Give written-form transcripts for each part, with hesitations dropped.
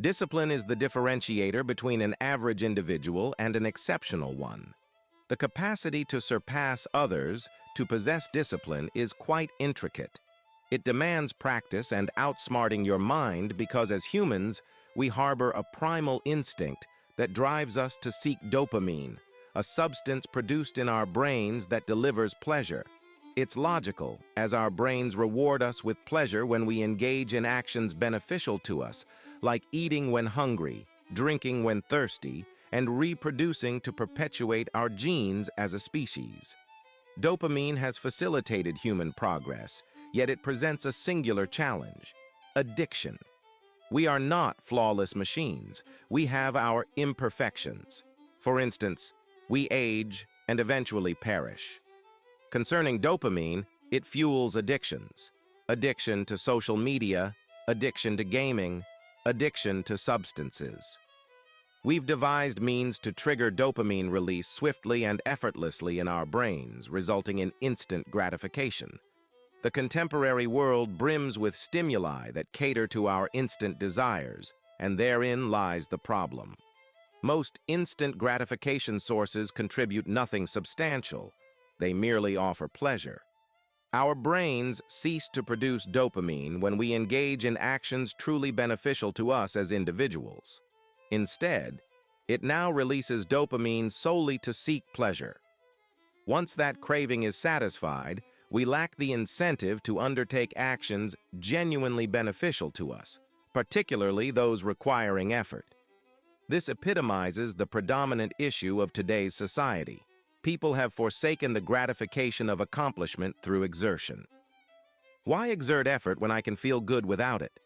Discipline is the differentiator between an average individual and an exceptional one. The capacity to surpass others, to possess discipline, is quite intricate. It demands practice and outsmarting your mind because as humans, we harbor a primal instinct that drives us to seek dopamine, a substance produced in our brains that delivers pleasure. It's logical, as our brains reward us with pleasure when we engage in actions beneficial to us, like eating when hungry, drinking when thirsty, and reproducing to perpetuate our genes as a species. Dopamine has facilitated human progress, yet it presents a singular challenge: addiction. We are not flawless machines. We have our imperfections. For instance, we age and eventually perish. Concerning dopamine, it fuels addictions. Addiction to social media, addiction to gaming, addiction to substances. We've devised means to trigger dopamine release swiftly and effortlessly in our brains, resulting in instant gratification. The contemporary world brims with stimuli that cater to our instant desires, and therein lies the problem. Most instant gratification sources contribute nothing substantial. They merely offer pleasure. Our brains cease to produce dopamine when we engage in actions truly beneficial to us as individuals. Instead, it now releases dopamine solely to seek pleasure. Once that craving is satisfied, we lack the incentive to undertake actions genuinely beneficial to us, particularly those requiring effort. This epitomizes the predominant issue of today's society. People have forsaken the gratification of accomplishment through exertion. Why exert effort when I can feel good without it?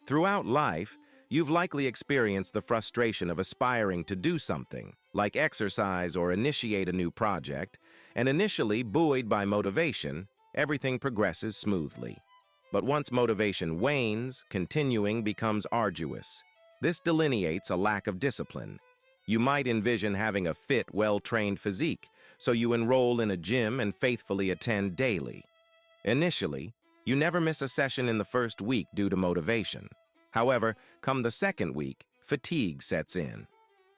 Throughout life, you've likely experienced the frustration of aspiring to do something, like exercise or initiate a new project, and initially buoyed by motivation, everything progresses smoothly. But once motivation wanes, continuing becomes arduous. This delineates a lack of discipline. You might envision having a fit, well-trained physique, so you enroll in a gym and faithfully attend daily. Initially, you never miss a session in the first week due to motivation. However, come the second week, fatigue sets in,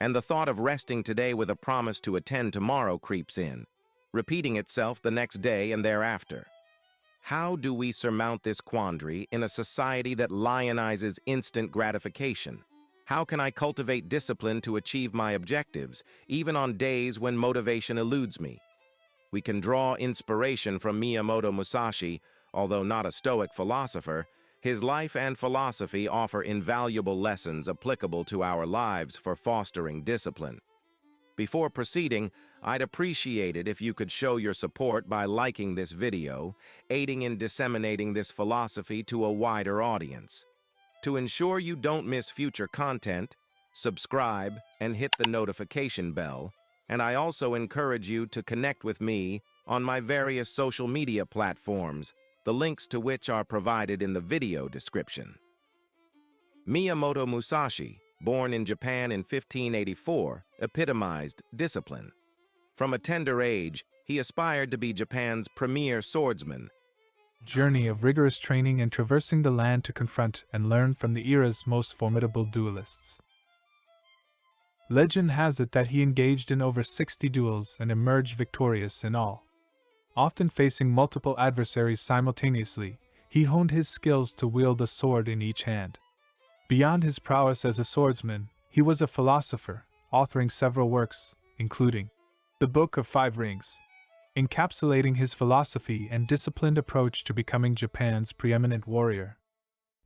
and the thought of resting today with a promise to attend tomorrow creeps in, repeating itself the next day and thereafter. How do we surmount this quandary in a society that lionizes instant gratification? How can I cultivate discipline to achieve my objectives, even on days when motivation eludes me? We can draw inspiration from Miyamoto Musashi, although not a Stoic philosopher. His life and philosophy offer invaluable lessons applicable to our lives for fostering discipline. Before proceeding, I'd appreciate it if you could show your support by liking this video, aiding in disseminating this philosophy to a wider audience. To ensure you don't miss future content, subscribe and hit the notification bell, and I also encourage you to connect with me on my various social media platforms, the links to which are provided in the video description. Miyamoto Musashi, born in Japan in 1584, epitomized discipline. From a tender age, he aspired to be Japan's premier swordsman. Journey of rigorous training and traversing the land to confront and learn from the era's most formidable duelists. Legend has it that he engaged in over 60 duels and emerged victorious in all. Often facing multiple adversaries simultaneously, he honed his skills to wield a sword in each hand. Beyond his prowess as a swordsman, he was a philosopher, authoring several works, including the Book of Five Rings, encapsulating his philosophy and disciplined approach to becoming Japan's preeminent warrior.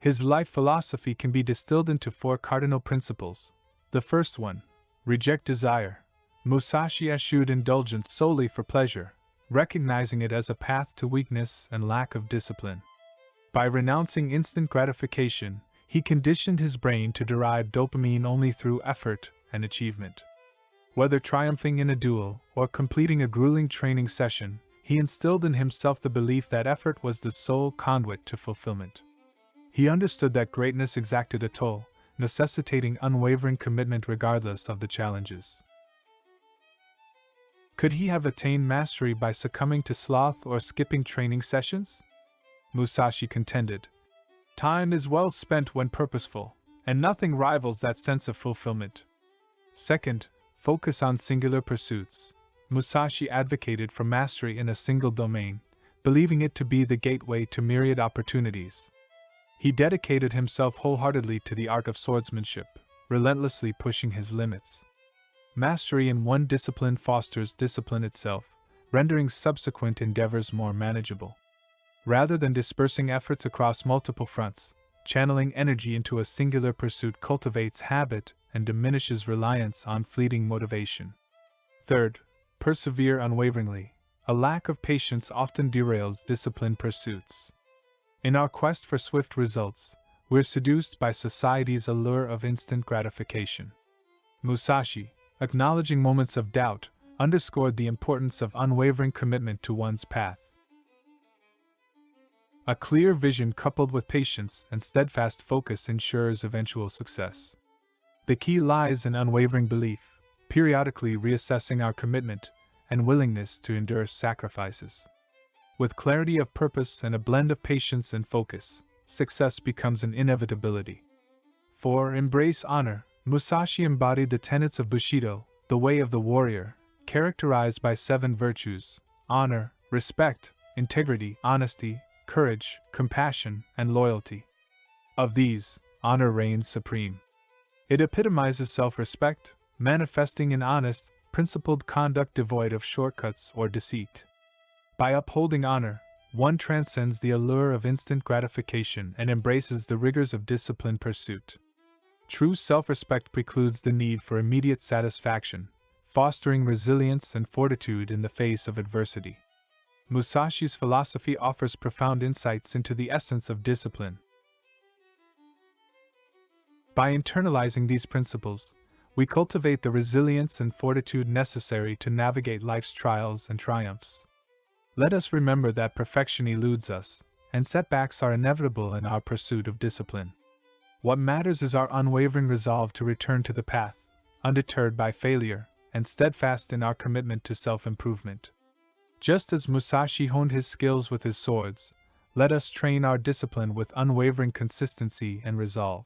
His life philosophy can be distilled into 4 cardinal principles. The first one, reject desire. Musashi eschewed indulgence solely for pleasure, recognizing it as a path to weakness and lack of discipline. By renouncing instant gratification, he conditioned his brain to derive dopamine only through effort and achievement. Whether triumphing in a duel or completing a grueling training session, he instilled in himself the belief that effort was the sole conduit to fulfillment. He understood that greatness exacted a toll, necessitating unwavering commitment regardless of the challenges. Could he have attained mastery by succumbing to sloth or skipping training sessions? Musashi contended, "Time is well spent when purposeful, and nothing rivals that sense of fulfillment. Second, focus on singular pursuits. Musashi advocated for mastery in a single domain, believing it to be the gateway to myriad opportunities. He dedicated himself wholeheartedly to the art of swordsmanship, relentlessly pushing his limits. Mastery in one discipline fosters discipline itself, rendering subsequent endeavors more manageable. Rather than dispersing efforts across multiple fronts, channeling energy into a singular pursuit cultivates habit and diminishes reliance on fleeting motivation. Third, persevere unwaveringly. A lack of patience often derails disciplined pursuits. In our quest for swift results, we're seduced by society's allure of instant gratification. Musashi, acknowledging moments of doubt, underscored the importance of unwavering commitment to one's path. A clear vision coupled with patience and steadfast focus ensures eventual success. The key lies in unwavering belief, periodically reassessing our commitment and willingness to endure sacrifices. With clarity of purpose and a blend of patience and focus, success becomes an inevitability. 4. Embrace honor. Musashi embodied the tenets of Bushido, the way of the warrior, characterized by 7 virtues: honor, respect, integrity, honesty, courage, compassion, and loyalty. Of these, honor reigns supreme. It epitomizes self-respect, manifesting in honest, principled conduct devoid of shortcuts or deceit. By upholding honor, one transcends the allure of instant gratification and embraces the rigors of disciplined pursuit. True self-respect precludes the need for immediate satisfaction, fostering resilience and fortitude in the face of adversity. Musashi's philosophy offers profound insights into the essence of discipline. By internalizing these principles, we cultivate the resilience and fortitude necessary to navigate life's trials and triumphs. Let us remember that perfection eludes us, and setbacks are inevitable in our pursuit of discipline. What matters is our unwavering resolve to return to the path, undeterred by failure, and steadfast in our commitment to self-improvement. Just as Musashi honed his skills with his swords, let us train our discipline with unwavering consistency and resolve.